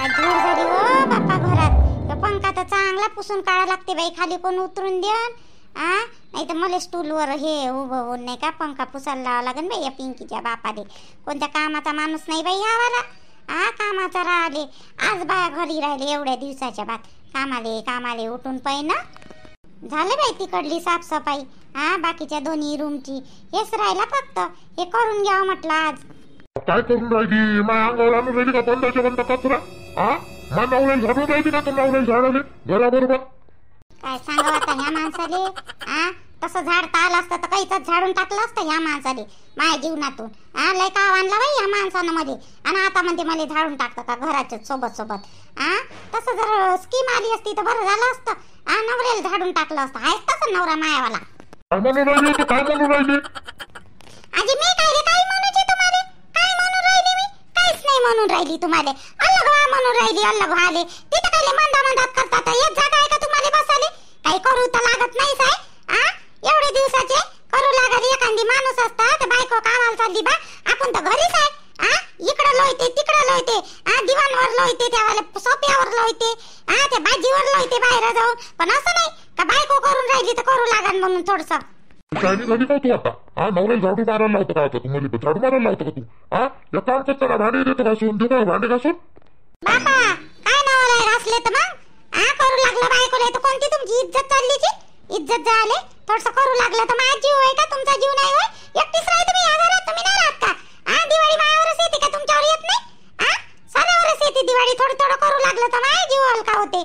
काय धूळ झाली हो बाप्पा घरात. पंखा तर चांगला पुसून काढा लागते बाई, खाली कोण उतरून देन. नाही तर मला स्टूलवर हे उभं होऊन नाही का पंखा पुसायला लावा लागेल बाई या पिंकीच्या बापाले. कोणत्या कामाचा माणूस नाही बाई यावाला. कामाचा राहिले. आज बाया घरी राहिले एवढ्या दिवसाच्या बाद. कामाले उठून पहिना झाले बाई तिकडली साफसफाई. बाकीच्या दोन्ही रूमची हेच राहिला फक्त. हे करून घ्यावं म्हटलं आज. काय करून राहिली? माझ्या अंगावर आणून राहिली का बंदाच्या बंद कचरा? माझ्या नवऱ्याला झाडून राहिली का? तर नवऱ्याला झाडाले घराबरोबर काय सांगावं आता ह्या माणसाले. तसं झाडता आलं असतं तर काहीच झाडून टाकलं असतं ह्या माणसाले माझ्या जीवनातून. लय का आणला बाई या माणसानं मध्ये. आणि आता म्हणते मला झाडून टाकतं का घराच्या सोबत. तसं जर स्कीम आली असती तर बरं झालं असतं. नवऱ्याला झाडून टाकलं असतं. आहेच तसं नवरा मायावाला. काय म्हणून राहिली? तू काय म्हणून राहिली? आजी मी काय म्हणूचे तुम्हाला? काय म्हणून राहिली मी? काहीच नाही म्हणून राहिली तुम्हाला. अलग म्हणून राहिली. अलग व्हाले तिथं काय मंदात करतात. एक जागा आहे का तुम्हाला बसाले? काही करू तर लागत नाही साय. एवढे दिवसाचे करू लागली एखादी माणूस असता तर बायको कामाला चालली बा. आपण तर घरीच आहे. इकडं लोयते तिकडं लोयते. दिवाणवर लोयते, त्यावेळेला सोप्यावर लोयते, त्या भाजीवर लोयते बाहेर जाऊन. पण असं नाही का बायको करून राहिली तर करू लागन म्हणून थोडस. शायनी झाली का तू आता? नवऱ्याला झाडू मारायला लावतं का आता? तुम्हाला झाडू मारायला लावतं का तू? एक काम करता ना, भांडे देतो घासून. देऊ का भांडे घासून? बाबा काय नवरा घासले तर मग करू लागलं बायकोला. तर कोणती तुमची इज्जत चाललीची? इज्जत झाले थोडस करू लागलं तर माझा जीव आहे का? तुमचा जीव नाही होय? एकटीच राही तुम्ही या घरात. तुम्ही नाही राहत का? दिवाळी मायावरच येते का? तुमच्यावर येत नाही? सणावरच येते दिवाळी. थोडं करू लागलं तर माझा जीव हलका होते.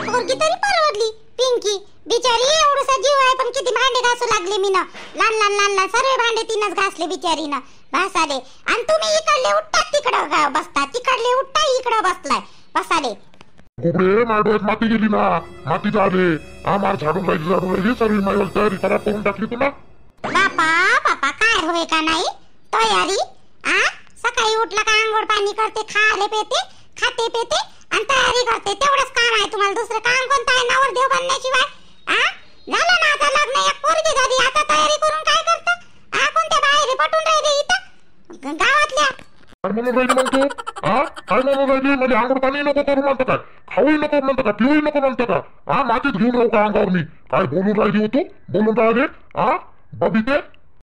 पोरगी तरी परवडली पिंकी बिचारी. एवढसा जीव आहे पण किती भांडे घासू लागले मी ना. लहान सर्व भांडे तिनच घासले बिचारीनं भासाले. आणि तुम्ही इकडले उठतात तिकडं बसता, तिकडले उठता इकडं बसलाय बसाले. कुकडे माडोळ्यात माती गेली ना. माती झाले. मार झाडून राहिली सर्व मायावर तयारी खराब करून टाकली तुला. बापा काय होय का नाही तयारी? सकाळी उठला का आंघोळ पाणी करते, खाते पेते आणि तयारी करते. तेवढंच काम आहे तुम्हाला. दुसरं काम कोणतं आहे नवरदेव बनण्याशिवाय? झालं ना आता लग्न, एक पोरगी झाली. आता तयारी करून काय करता? कोणत्या बाहेर पटून राहिले इथं गावातल्या? काय म्हणून राहिली म्हणतो? काय म्हणून राहिली? म्हणजे आंघोळ पाणी नको करू म्हणतं काय? खाऊही नको म्हणतं का? पिऊही नको म्हणतं का? मातीत घेऊन राहू का अंगावर मी? काय बोलून राहिली होतो? बोलून राहिले बबिते?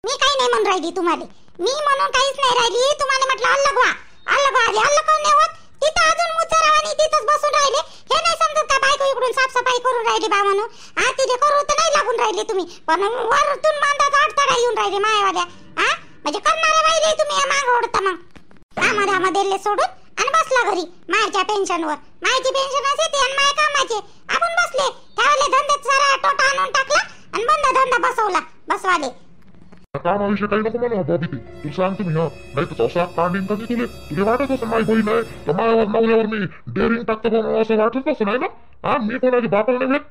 मी काही नाही म्हणून राहिली तुम्हाला. मी म्हणून काहीच नाही राहिली. तुम्हाला म्हटलं अलग व्हा. अलग कोण नाही होत. तिथं अजून मुचरावानी तिथंच बसून राहिले. हे नाही समजत का बायको इकडून साफसफाई करून राहिली बा म्हणून? तिथे करू तर नाही लागून राहिले तुम्ही, पण वरतून मांदाचा अडथळा येऊन राहिले मायावाल्या. म्हणजे करणाऱ्या बाईले तुम्ही माग ओढता. मग कामाधामा दिले सोडून आणि बसला घरी मायच्या पेन्शनवर. मायची पेन्शन असे आणि माय कामाचे. आपण बसले त्यावेळेला धंद्यात सारा टोटा आणून टाकला आणि बंद धंदा बसवाले. कामाविषयी काही नको म्हणा बबिते. तू सांग तुम्ही नाही तर असा कांडीन कधी तुला वाटत असं माझी बहीण आहे तर मायावर नवऱ्यावर मी डेअरिंग टाकतो म्हणून असं वाटत असं नाही ना? मी कोणाची बापाला नाही भेट.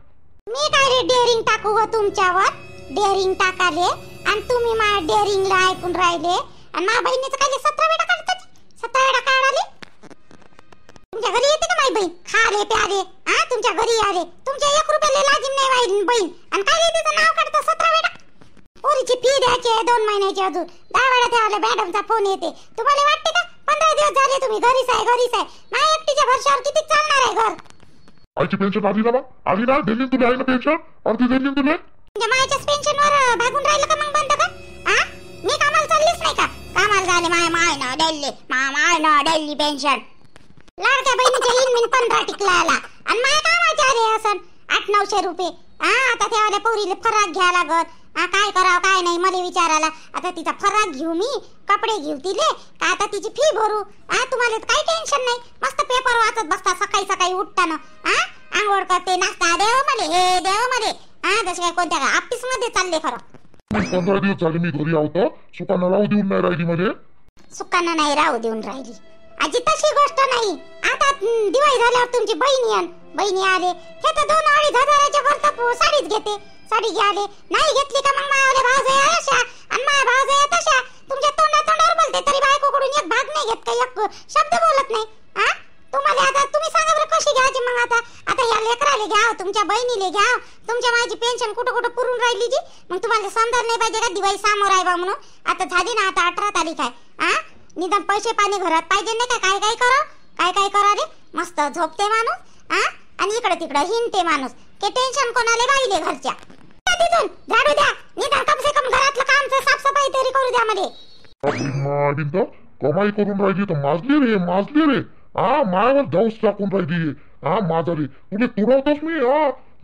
मी काय रे डेअरिंग टाकू व तुमच्यावर? डेअरिंग टाकाले आणि तुम्ही माझ्या डेअरिंगला ऐकून राहिले. आणि माझ्या बहिणीचं काय 17 वेळा काढतात. 17 वेळा काढाले. तुमच्या घरी येते का माझी बहीण? खाले प्यारे तुमच्या घरी आले. तुमच्या 1 रुपयाला लाजीन नाही बहीण. आणि काय तिचं नाव काढतं 17 वेळा. पोरीची फी द्यायची 2 महिन्याची. अजून 10 वेळा त्याला मॅडमचा फोन येते. तुम्हाला वाटते का 15 दिवस झाले तुम्ही घरीच आहे? माझ्या एकटीच्या भरशावर किती चालणार आहे घर? आईची पेन्शन आली ना? आली ना? दिली तुला आई ना पेन्शन? अर्धी दिली तुला? म्हणजे मायाच्याच पेन्शनवर भागून राहिलं का मग? बंद का? मी कामाला चाललीच नाही का? कामाला झाले माय ना डेल्ली पेन्शन. लाडक्या बहिणीच्या इनमिन 15 टिकला आला आणि माय कामाचे आले असन 800-900 रुपये. आता त्यावाल्या पोरीले फराक घ्या लागत. काय करावं काय नाही मला विचारायला. आता तिचा फराक घेऊ मी, कपडे घेऊ तिले का आता तिची फी भरू? तुम्हाला काही टेन्शन नाही. मस्त पेपर वाचत बसता सकाळी उठताना. आंघोळ करते, नाश्ता देव मले, हे देव मले. जसे काय कोणत्या ऑफिस मध्ये चालले खरं. 15 दिवस झाले मी घरी आहोत. सुकांना राहू देऊन नाही राहिली मध्ये. सुकांना नाही राहू देऊन राहिली आजी. तशी गोष्ट नाही. आता दिवाळी झाल्यावर तुमची बहिणी आले. हे तर 2-2.5 हजाराच्या वर साडीच घेते. साडी घ्याले नाही घेतली का मग मायावले भावजया अशा आणि माया भावजया तशा. तुमच्या तोंडावर बोलते तरी बायकोकडून एक भाग नाही घेत. काही एक शब्द बोलत नाही. तुम्हाला आता तुम्ही सांगा बरं कशी घ्यायची मग? आता या लेकराले घ्या, तुमच्या बहिणीले घ्या. तुमच्या माझी पेन्शन कुठं पुरून राहिली जी. मग तुम्हाला समजायला नाही पाहिजे का दिवाळी समोर आहे बा म्हणून? आता झाली ना, आता 18 तारीख आहे. निदान पैसे पाणी घरात पाहिजे नाही का? काय करा रे. मस्त झोपते माणूस आणि इकडे तिकडे हिंडते माणूस. ते टेन्शन कोणाला राहिले घरच्या. तिथून झाडू द्या, निदान कम से कम घरातलं कामचं साफसफाई तरी करू द्या मध्ये. कमाई करून राहिली तर माजली रे मायावर जाऊस टाकून राहिली माझारी. तुला तुडवतोस मी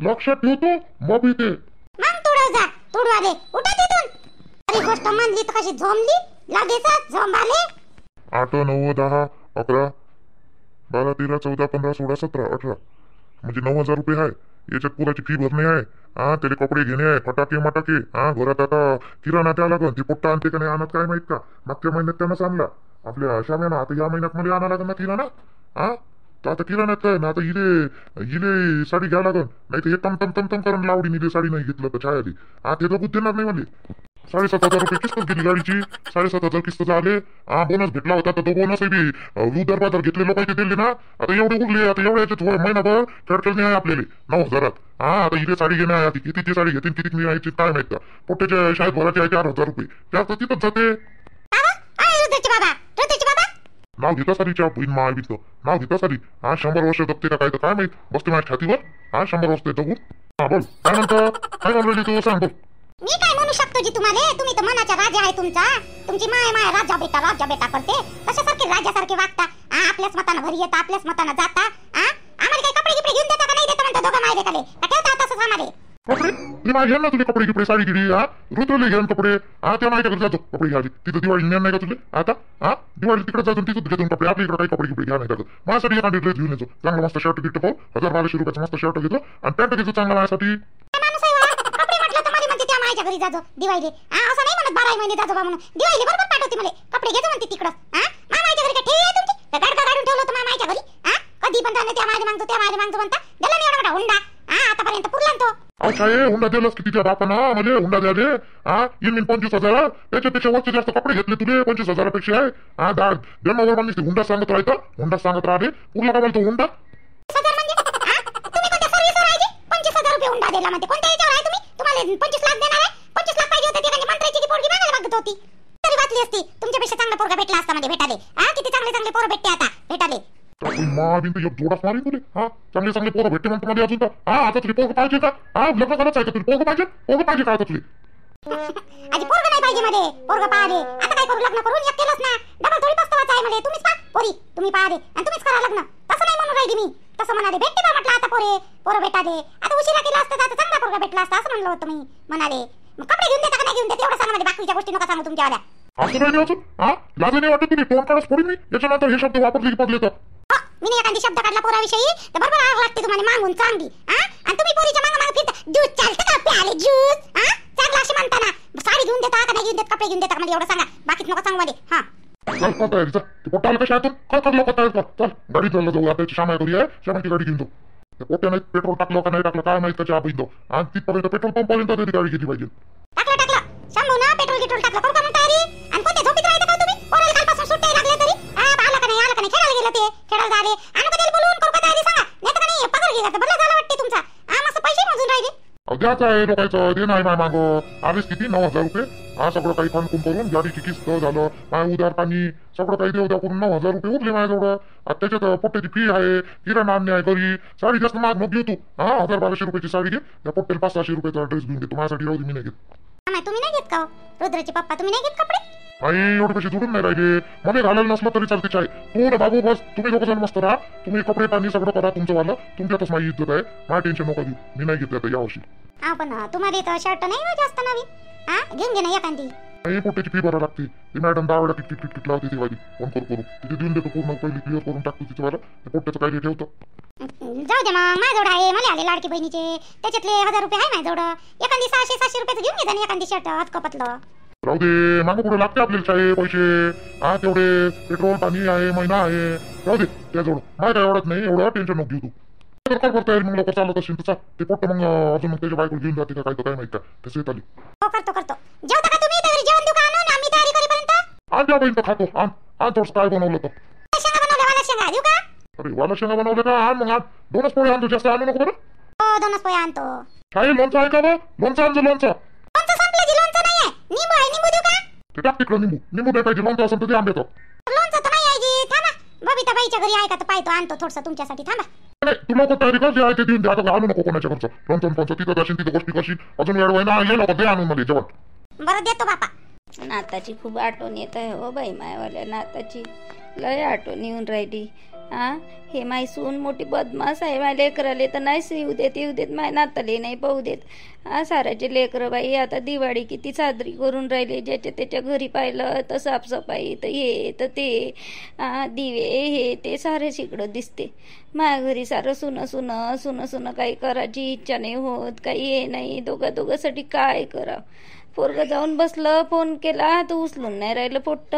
लक्षात ठेवतो मग ते मग तुडव जा, तुडवा दे. उठा तिथून. अरे गोष्ट म्हणली तर कशी झोंबली लगेच झोंबाले. 8, 9, 10, 11, 12, 13, 14, 15, 16, 17, 18 म्हणजे 9,000 रुपये आहे. याच्यात पुराची फी भरणे आहे. त्याला कपडे घेणे आहे, फटाके मटाके. घरात आता किराणा त्या लागन. ती पोट्टा आणते का नाही आणत काय माहित का. मागच्या महिन्यात त्यानंच आणला आपल्या शाम्यानं. आता या महिन्यात मध्ये आणा लागन ना किराणा. तर आता किराण्यात काय ना. आता हिले साडी घ्या लागन. नाही तर हे तम तम तम तम करून लावडी निघे साडी नाही घेतलं तर छायाली. ते जगूच देणार नाही म्हणजे. 7,500 रुपये किस्त गेली गाडीची. 7,500 किस्त झाले. बोनस भेटला होता तर तो बोनस बी उदर बाजार घेतले लोकांचे दिले ना. आता एवढे उरले. आता एवढ्या याच्यात महिनाभर खर्चणे आहे आपल्याला 9,000. आता इथे साडी घेणे आहे. किती साडी घेतील किती मिळायची काय माहित का. पोट्याच्या शाळेत भरायचे आहे 4,000 रुपये. त्यात तिथंच जाते. नाव घेता सारीच्या महावीचं नाव घेता सारी. 100 वर्ष जगते का काय तर काय माहित. बसते माझ्या छातीवर 100 वर्ष जगून. बोल काय म्हणतं. काय म्हणली तू सांग बोल. मी काय म्हणू शकतो जी तुम्हाला. तुम्ही तर मनाचा राजा आहे तुमचा. तुमची माय राजा बेटा करते. तशासारखे राजासारखे वागता. आपल्याच मतानं घरी येता, आपल्याच मतानं जाता. आम्हाला काही कपडे गिपडे घेऊन देता का नाही देता म्हणतो दोघं माय लेकाले. ठेवता तसंच आम्हाला कपडे. मी माझ्या घ्या ना तुझे कपडे गिपडे साडी गिडी. ऋतूला घेऊन कपडे. त्या माझ्या घरी जातो कपडे घ्यायची. तिथं दिवाळी ज्ञान नाही का तुझे. आता दिवाळी तिकडे जातो तिथं घेतो कपडे. आपल्या इकडे काही कपडे गिपडे घ्या नाही लागत. माझ्यासाठी एखादी ड्रेस घेऊन येतो. चांगला मस्त शर्ट गिफ्ट पाहू. 1,000-1,200 रुपयाचा मस्त शर्ट घेतो आणि पॅन्ट घेतो चांगला माझ्यासाठी. माझ्या घरी जाजो दिवाळी. असं नाही म्हणत 12 महिने जाजो बा म्हणून. दिवाळी बरोबर पाठवते मला कपडे घेतो म्हणते तिकडं. मामाच्या घरी काय ठेवी आहे तुमची. त्या गाडका काढून ठेवलं होतं मामाच्या घरी. कधी पण जाणं त्या माझ्या मागतो म्हणता. दिला नाही एवढा मोठा हुंडा. आतापर्यंत पुरला तो. हुंडा दिलास की तिच्या बापानं म्हणजे हुंडा द्या दे. 25,000 त्याच्यापेक्षा वरचे जास्त कपडे घेतले तुले 25,000 पेक्षा आहे. जन्मावर माणूस हुंडा सांगत राहायचं. हुंडा सांगत राहते. पुरला का बोलतो हुंडा. 25,000 रुपये हुंडा दिला म्हणते. कोणत्या याच्यावर आहे तुम्ही. तुम्हाला 25 लाख देणार आहे. 25 लाख पाहिजे होते. ते मंत्र्याची पोरगी मागायला मागत होती. तरी वाचली असती. तुमच्यापेक्षा चांगला पोरगा भेटला असता म्हणजे भेटाले. किती चांगले पोरं भेटते आता भेटाले. महावीन तर एक जोडाच मारी तुले. चांगले पोरं भेटते म्हणतो मध्ये अजून का. आता तुझी पोरं पाहिजे का. लग्न करायचं आहे का तुला. पोरं पाहिजे का आता तुले. आजी पोरगा नाही पाहिजे मध्ये. पोरगा पाहा. आता काय करू लग्न करून एक केलंच ना. डबल थोडी पस्तावाच आहे मध्ये. तुम्हीच पा पोरी तुम्ही पहा आणि तुम्हीच करा लग्न. तसं नाही म्हणून राहिली मी. तसं म्हणाले भेटते बा म्हटलं. आता पोरं भेटा दे. आता उशिरा केला असता तर चांगला पोरगा भेटला असता असं म्हणलं होतं मी. म्हणाले मग कपडे घेऊन देता का नाही घेऊन देत एवढं सांगा मध्ये. बाकीच्या गोष्टी नका सांगू तुमच्यावाल्या. असं नाही अजून. लाज नाही वाटत तुला. तोंड काढच पडून मी याच्यानंतर हे शब्द वापरले की पडले तर. मी एखादी शब्द काढला पोराविषयी तर बरोबर आग लागते तुम्हाला मागून चांगली. आणि तुम्ही पोरीच्या मागं फिरता. ज्यूस चालतं का प्याले ज्यूस. चांगला असे म्हणता ना. साडी घेऊन देता का नाही घेऊन देत. कपडे घेऊन देता का म्हणजे एवढं सांगा. बाकीच नका सांगू मध्ये. चल का तयारी चल. ते पोट्टा आलं कशा हातून कर लोक तयार कर. चल गाडी चालला जाऊ. आता शामाय घरी आहे. शामाची गाडी घेऊन जाऊ. त्या पोट्याने पेट्रोल टाकलं का नाही टाकलं काय माहित त्याच्या आपण जाऊ. आणि तिथपर्यंत पेट्रोल पंपापर्यंत तरी गाडी घेतली पाहिजे. टाकलं शंभू ना पेट्रोल टाकलं करू का मग तयारी. आणि कोणत्या झोपीत राहता का तुम्ही. पोराला कालपासून सुट्ट्या लागले तरी आला का नाही खेळायला गेलं ते खेळायला झाले. आणि कधी बोलून करू का तयारी सांगा. नाही तर नाही पगार गेला तर बरं झालं वाटते तुमचा. मस्त पैसे मोजून राहिले. द्यायचं आहे लोकांचं. दे नाही मागं आलेच किती 9,000 रुपये. सगळं काही खाणखून करून गाडीची किस्त झालं. माय उदार पाणी सगळं काही देऊ करून 9,000 रुपये उरले माझ्याजवळ. त्याच्यात पोट्ट्याची फी आहे. किराणा आणणे आहे घरी. साडी जास्त महाग नको घेऊ तू. 1,000-1,200 रुपयाची साडी घे. त्या पोट्ट्याला 500-600 रुपयाचा ड्रेस घेऊन घेतो. माझ्यासाठी राहू दे मी नाही घेत. तुम्ही नाही घेत का रुद्राचे पप्पा. तुम्ही नाही घेत कपडे. आई एवढे पैसे जोडून नाही राहिले. मध्ये घालायला नसलं तरी चालते चाय. तू बाबू बस तुम्ही लोक जण मस्त राहा. तुम्ही कपडे पाणी सगळं करा तुमचं वाला. तुमच्यातच माझी इज्जत आहे. माझ्या टेन्शन नका घेऊ. मी नाही घेतलं आता यावर्षी. पण तुम्हाला तर शर्ट नाही जास्त नवीन. घेऊन घे ना एखादी. आई पोट्याची फी भरावी लागते. ती मॅडम 10 वेळा किट लावते ती वाली. फोन करू तिथे देऊन देतो पूर्ण पहिली क्लिअर करून टाकतो तिथे वाला. पोट्याचं काही ठेवतो. जाऊ दे मग माझ्याजवळ आहे. मला आले लाडकी बहिणीचे त्याच्यातले 1,000 रुपये आहे माझ्याजवळ. एखादी 600-700 रुपयाचं घेऊन घे. एखादी शर्ट हतकपतलं. राहू दे मागं पुढे लागते आपल्याला चाय पैसे. तेवढे पेट्रोल पाणी आहे महिना आहे. राहू दे त्याजवळ. माझ्या काय एवढंच नाही. एवढं टेन्शन नको घेऊ तू. काय करता मग लोक चालत असेल तसा. ते पोट्ट मग अजून मग त्याच्या बायकोला घेऊन जाते का काय माहित का. तसे येत आली. करतो जेवता का तुम्ही. तरी जेवण देऊ का आणून आम्ही तयारी करेपर्यंत. आण द्या बहीण तर खातो. आण थोडंसं काय बनवलं तर. शेंगा बनवल्या वाला शेंगा देऊ का. अरे वाला शेंगा बनवलं का. आण मग 2च पोळी आणतो. जास्त आणू नको बरं. 2च पोळी आणतो. काय लोणचं आहे का बा. लोणचं आणतो. लोणचं संपलं जी. लोणचं नाही आहे. निंबू आहे. निंबू देऊ का. ते टाक तिकडं. निंबू नाही पाहिजे. लोणचं असेल तर ते आंब्याचं. लोणचं तर नाही आहे जी. थांबा बबिता बाईच्या घरी आहे का तर पाहतो, आणतो थोडंसं तुमच्यासाठी, थांबा. नाही तुला लवकर तयारी कर, जे आहे ते देऊन दे. आता आणू नको कोणाच्या घरचं लोणचं पंच, तिथं जाशील तिथं गोष्टी करशील, अजून वेळ होय ना. ये लवकर दे आणून मला जेवण. बरं देतो बापा. नाताची खूप आठवण येत आहे हो बाई, मायवाल्या नाताची लय आठवण येऊन राहिली. हे माय सून मोठी बदमाश आहे. माझ्या लेकराले तर नाही येऊ देत माय नाताले नाही पाहू देत. साराचे लेकरं बाई आता दिवाळी किती साजरी करून राहिले, ज्याच्या त्याच्या घरी पाहिलं तर साफसफाई तर हे तर ते दिवे हे ते सारेच इकडं दिसते. माझ्या घरी सारं सुनं काही करायची इच्छा नाही होत, काही हे नाही. दोघांसाठी काय करावं. पोरगं जाऊन बसलं, फोन केला तर उचलून नाही राहिलं पोट्ट.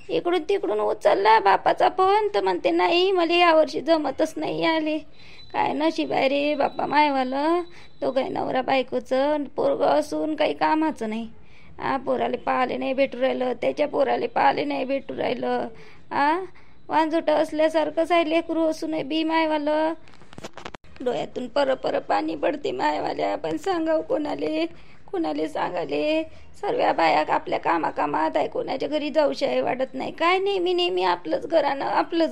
इकडून तिकडून उचलला बापाचा फोन तर म्हणते नाही मला यावर्षी जमतच नाही आले. काय नशीब आहे रे बापा मायवालं. दोघं नवरा बायकोचं, पोरगं असून काही कामाचं नाही. पोराले पाहाले नाही भेटू राहिलं, त्याच्या पोराले पाहाले नाही भेटू राहिलं. वांजोटं असल्यासारखंच आहे लेकरू असून बी मायवालं. डोळ्यातून पर पाणी पडते मायवाल्या. पण सांगाव कोणाले सांगाले. सर्व बाया आपल्या कामात आहे, कोणाच्या घरी जाऊशाय वाटत नाही. काय नेहमी आपलंच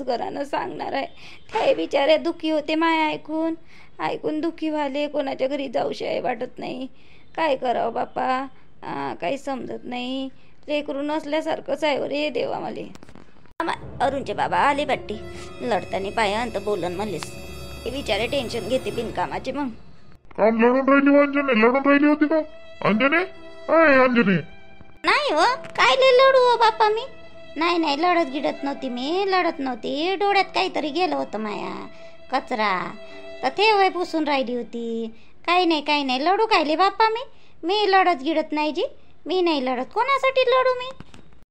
घरानं सांगणार आहे. काय बिचाऱ्या दुःखी होते माय ऐकून दुःखी व्हाले. कोणाच्या घरी जाऊशाय वाटत नाही. काय करावं बापा, काही समजत नाही. लेकरू नसल्यासारखंच आहे रे देवा मले. अरुणचे बाबा आले बाट्टी, लढताना पायांत बोलन म्हणलेस. हे बिचारे टेन्शन घेते बिनकामाचे. मग काम लढून राहिली अंजने, लढून राहिली होती का अंजने? अंजने नाही हो, काय लढू हो बापा मी. नाही लढत नव्हती. डोळ्यात काहीतरी गेलं होतं माया, कचरा तर ते वय पुसून राहिली होती. काही नाही लढू कायले बाप्पा मी लढत गिडत नाही जी. मी नाही लढत, कोणासाठी लढू मी.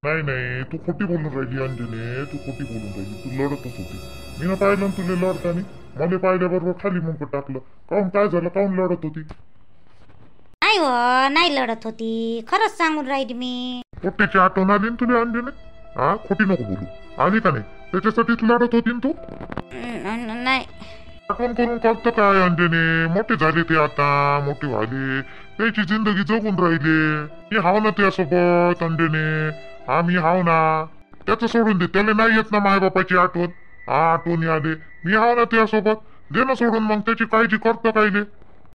नाही तू खोटी बोलून राहिली अंजने, तू खोटी बोलून राहिली. तू लढतच होती. मी ना पाहिलं तुला लढतानी, मला पाहिल्याबरोबर खाली मुंग टाकलं. काऊन काय झालं, काऊन लढत होती? नाही हो, नाही लढत होती, खरंच सांगून राहिली मी. खोट्याची आठवण आली ना तुला अंजने? खोटी नको बोलू. आली का नाही? त्याच्यासाठीच लढत होती ना तू. नाही आठवण करून करतं काय अंजने? मोठे झाले ते, आता मोठे व्हाले, त्याची जिंदगी जगून राहिले. मी हाव ना त्यासोबत अंजने. मी हाव ना. त्याचं सोडून दे, त्याला नाही येत ना माय बापाची आठवण. आठवणी आले, मी हाव ना त्यासोबत. दे ना सोडून, मग त्याची काळजी करतं कायले.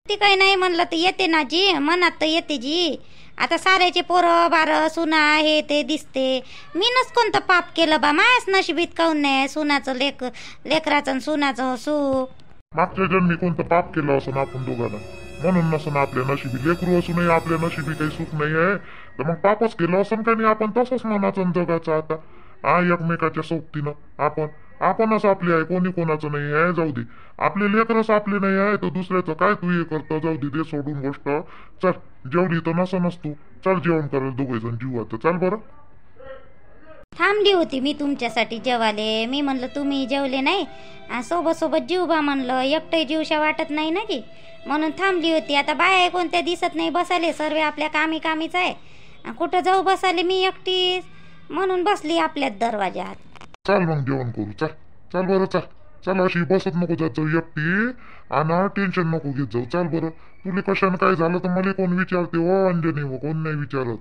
ते काही नाही म्हणलं तर येते ना जी, मनात तर येते जी. आता साऱ्याचे पोरं बारं सुना हे ते दिसते. मीनच कोणतं पाप केलं बा, मायाच नशिबीत काऊन नाही सुनाचं लेकराचं सुनाचं सुख. मागच्या जन्मी कोणतं पाप केलं असं आपण दोघांना, म्हणून नसून आपल्या नशिबी लेकरू असूनही आपल्या नशिबी काही सुख नाही आहे. तर मग पापच केलं असं का नाही आपण तसंच मनाचं जगाचं. आता एकमेकाच्या सोबतीनं आपणच आपले आहे, कोणी कोणाचं नाही आहे. जाऊ दे, आपले लेकरच आपले नाही आहे तर दुसऱ्याचं काय तू हे करतं. जाऊ दे, ते सोडून गोष्ट. चल जेवली तर नसनच तू. चल जेवण करायला दोघे जण जीव. आता चल बरं. थांबली होती मी तुमच्यासाठी जेवाले. मी म्हणलं तुम्ही जेवले नाही, सोबत जीव बा म्हणलं. एकटं जीवशा वाटत नाही ना जी, म्हणून थांबली होती. आता बाया कोणत्या दिसत नाही, बसाले सर्व आपल्या कामीच आहे. कुठं जाऊ बसाले मी एकटीच, म्हणून बसली आपल्याच दरवाजात. चल मग जेवण करू. चल बरं. चल अशी बसत नको जात जाऊ एकटी. टेन्शन नको घेत जाऊ. चल बरं. तुला कशानं काय झालं तर मला कोण विचारते हो अंजनी? हो, कोण नाही विचारत.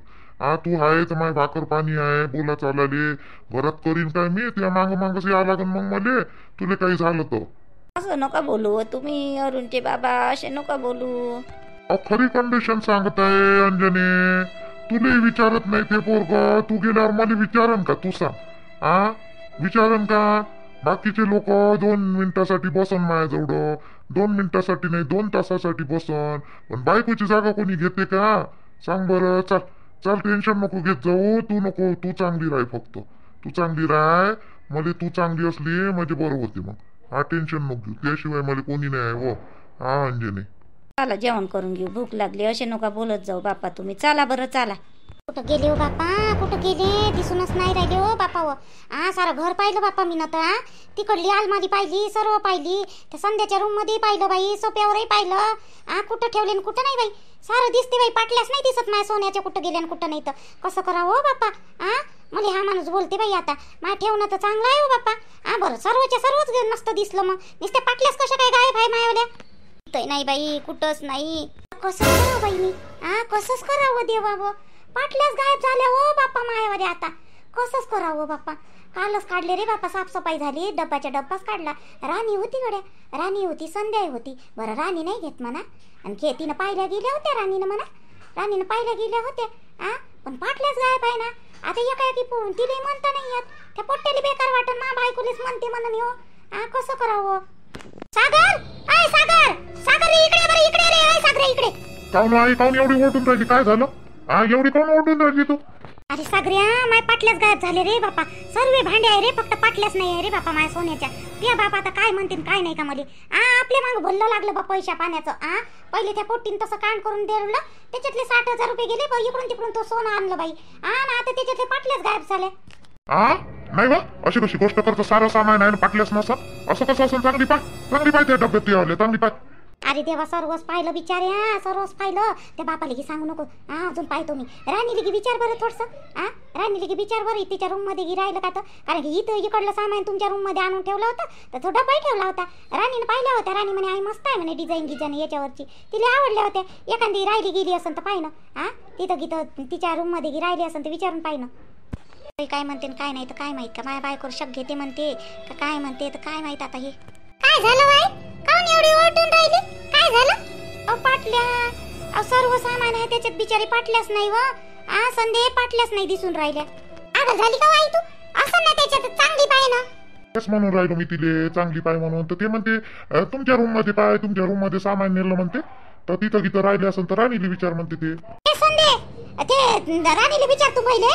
तू आहे तर माझ्या भाकर पाणी आहे, बोला चालाले घरात करीन काय मी? त्या मागच या लागन मग मला तुला काही झालं तर. असं नका बोलू तुम्ही अरुणचे बाबा, असे नका बोलू. खरी कंडिशन सांगत आहे अंजने. तुला विचारत नाही ते पोरग. तू गेल्यावर मला विचारन का? तू सांग. विचारन का? बाकीचे लोक 2 मिनिटासाठी बसन माझ्याजवळ, 2 मिनिटासाठी नाही 2 तासासाठी बसन. पण बायकोची जागा कोणी घेते का? सांग बरं. चल टेन्शन नको घेत जाऊ. तू चांगली राह. फक्त तू चांगली राह. मला तू चांगली असली म्हणजे बरं होते. मग टेन्शन नको घेऊ. त्याशिवाय मला कोणी नाही आहे हो. अंजने चला जेवण करून घेऊ, भूक लागली. असे नका बोलत जाऊ बापा तुम्ही. चला बरं चला. कुठं गेले हो बापा, कुठं गेले? दिसूनच नाही राहिले हो बापा. सारं घर पाहिलं बापा मी ना तर. तिकडली अलमारी पाहिली, सर्व पाहिली. त्या संध्याच्या रूम मध्ये पाहिलं बाई, सोप्यावरही पाहिलं. कुठं ठेवले कुठं नाही बाई. सारं दिसते बाई, पाटल्यास नाही दिसत माझ्या सोन्याच्या. कुठं गेले कुठं नाही तर कसं करावं हो बापा? मला हा माणूस बोलते बाई आता. मा ठेवणं तर चांगलं आहे हो बापा. बरं सर्वच नसतं दिसलं. मग नुसते पाटल्यास कशा काय गायब आहे मायावल्या? नाही बाई, कुठंच नाही. कसं करावं बाई मी? कसंच करावं देवा? पाटल्यास गायब झाल्या हो बाप्पा मायावरे. आता कसंच करावं बाप्पा? कालच काढले रे बापा, साफसफाई झाली, डब्बाच्या डब्बाच काढला. राणी होती गड्या, राणी होती, संध्या होती. बरं राणी नाही घेत म्हणा, आणि तिनं पाहिल्या गेल्या होत्या राणीनं म्हणा, राणीनं पाहिल्या गेल्या होत्या. पण पाटल्याच गायब आहे ना. आता एकाएकी तिला म्हणता नाही येत, त्या पोट्ट्याला बेकार वाटन, मा बायकोलेच म्हणते म्हणून हो. कसं करावं? सागर, आय सागर, सागर रे इकडे, बरं इकडे रे, आय सागर इकडे. काऊन आई, काऊन एवढी ओरडून राहिली? काय झालं? एवढी काऊन ओरडून राहिली तू? अरे सागऱ्या, माय पाटल्याच गायब झाले रे बापा. सर्व भांडे आहे रे, फक्त पाटल्याच नाही आहे रे बापा माझ्या सोन्याच्या. त्या बापा आता काय म्हणते काय नाही का मला. आपल्या माग भल्लं लागलं बा पैशा पाण्याचं. पहिले त्या पोट्टीन तसं कांड करून दिलं, त्याच्यातले 60,000 रुपये गेले बा, इकडून तिकडून तो सोनं आणलं बाई. ना आता त्याच्यातले पाटल्याच गायब झाले. नाही बा, अशी कशी गोष्ट करतो? सारं सामान आहे पाटल्याच नसत, असं कसं असेल? चांगली पाय त्या डब्यात ठेवले, चांगली पाय. अरे देवा, सर्वच पाहिलं बिचारे, सर्वच पाहिलं. त्या बापाला की सांगू नको. अजून पाहतो मी. राणीला की विचार बरं थोडंसं. राणीला की विचार बरं, तिच्या रूम मध्ये की राहिलं का? तर कारण की इथं इकडलं सामान तुमच्या रूम मध्ये आणून ठेवलं होतं, तर तो डब्बाही ठेवला होता. राणीनं पाहिल्या होत्या. राणी म्हणे आई मस्त आहे म्हणे, डिझाईन गिझाईन याच्यावरची, तिला आवडल्या होत्या. एखादी राहिली गेली असेल तर पाहिनं. तिथं गीतं तिच्या रूम मध्ये की राहिली असेल तर विचारून पाहिनं. काय म्हणते काय नाही तर काय माहित का? माझ्या बायकोर शक घेते म्हणते का काय म्हणते तर काय माहित आता. हे काय झालं बाई? काऊन एवढी ओरडून राहिली? काय झालं? पाटल्या, सर्व सामान आहे त्याच्यात, बिचारी पाटल्याच नाही व. संदे पाटल्याच नाही दिसून राहिल्या. आगल झाली का आई तू? असं ना त्याच्यात चांगली पाय ना. तेच म्हणून राहिलो मी तिले, चांगली पाय म्हणून. तर ते म्हणते तुमच्या रूम मध्ये पाय, तुमच्या रूम मध्ये सामान नेलं म्हणते, तर तिथं गीतं राहिले असेल तर राणीला विचार म्हणते. ते संदे, ते राणीला विचार तू पहिले.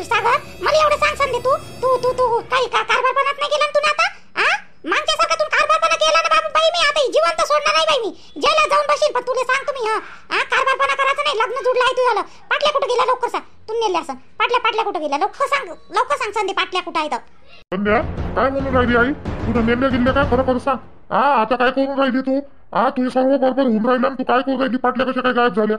सागर, मला एवढं सांग संदे, तू तू तू तू काही कारभारपणात नाही गेला तू ना आता? मागच्यासारखा तू कारभारपणा केला ना बाबू बाई, मी आता जिवंत सोडणार नाही बाई. मी जेला जाऊन बसेल, पण तुला सांगतो मी. कारभारपणा करायचं नाही. लग्न जुडलं आहे तुझ्याला. पाटल्या कुठं गेला? लवकर सांग. तू नेले असं पाटल्या कुठं गेला? लवकर सांग संदे, पाटल्या कुठं आहे तर. संध्या, काय म्हणून राहिली आई? तुझं नेले गेले काय? खरं सांग. आता काय करून राहिली तू? तुझे सर्व बरोबर होऊन राहिलं, तू काय करून राहिली? पाटल्या कशा काय गायब झाल्या?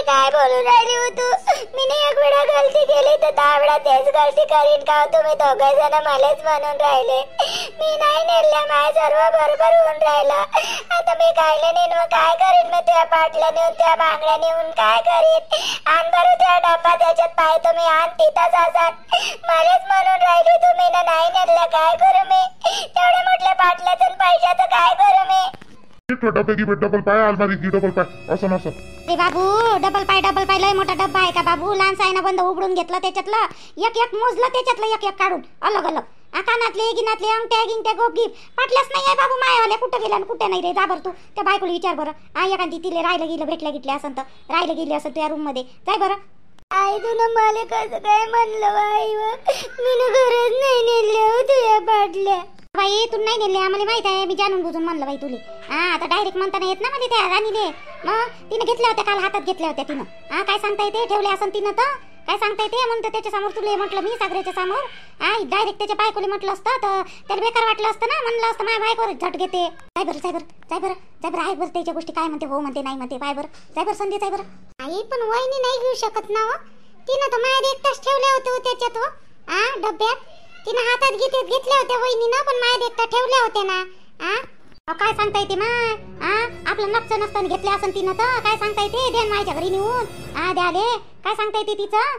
काय बोलून राहिली हो तू? मी एक वेळा गलती केली तर 10 वेळा तेच गलती करीन का? तुम्ही दोघे जण मलाच म्हणून राहिले. मी नाही नेल्या, माझ्या सर्व बरोबर होऊन राहिलं. आता मी कायले नेन, मग काय करीन? मी त्या पाटल्या नेऊन, त्या बांगड्या नेऊन काय करीन? आण बरं त्या डब्बा, त्याच्यात पाय तुम्ही आण, तिथंच असाल. मलाच म्हणून राहिली तुम्ही ना नाही नेल्या. काय करू मी? तेवढे म्हटले पाटल्यातून पैशाचं काय करू मी? डबे की डबल पाय, अलमारी की डबल पाय, असं नसतं. रे बाबू, डबल पाय लय मोठा डब्बा आहे का बाबू? लहान सायना बंद उघडून घेतलं, त्याच्यातलं एक मोजलं, त्याच्यातलं एक काढून अलग अलग. कानातले गिनातले अंगठ्या गिंगट्या गोपगीप पाटल्याच नाही आहे बाबू. मायावाल्या कुठं गेल्या कुठे नाही रे. जा बरं तू त्या बायकोला विचार बरं. एखादी तिले राहिलं गेलं भेटल्या गिटल्या असं तर राहिलं गेली असं तुझ्या रूम मध्ये. जाय बरं. आई तुला मला कसं काय म्हणलं बाई? मी गरज नाही नेल्या तुझ्या पाटल्या. बाई तू नाही नेले, आम्हाला माहित आहे. मी जाणून बुजून म्हणलं बाई तुले. आता डायरेक्ट म्हणता नाही येत ना मला त्या राणीले. मग तिने घेतल्या होत्या काल, हातात घेतल्या होत्या तिनं. काय सांगता येते? ठेवले असं तिनं तर काय सांगता येते? म्हणतं त्याच्या समोर तुले म्हटलं मी, सागरेच्या समोर. डायरेक्ट त्याच्या बायकोले म्हटलं असतं तर त्याला बेकार वाटलं असतं ना. म्हणलं असतं माझ्या बायकोवर झट घेते. जाय बरं आई बरं त्याच्या गोष्टी काय म्हणते, हो म्हणते नाही म्हणते. पाय बरं, जाय बरं संधी, जाय बरं. आई पण वहिनी नाही घेऊ शकत ना हो. तिनं तर माझ्या एकटाच ठेवले होते त्याच्यात हो, डब्यात. तिनं हातात घेतल्या होत्या वहिनीनं, पण माझ्या एकटा ठेवल्या होत्या ना. काय सांगता येते मग? आपलं नसताना घेतल्या असं तिनं तर काय सांगता येते? द्या माझ्या घरी नेऊन द्याले, काय सांगता येते तिचं?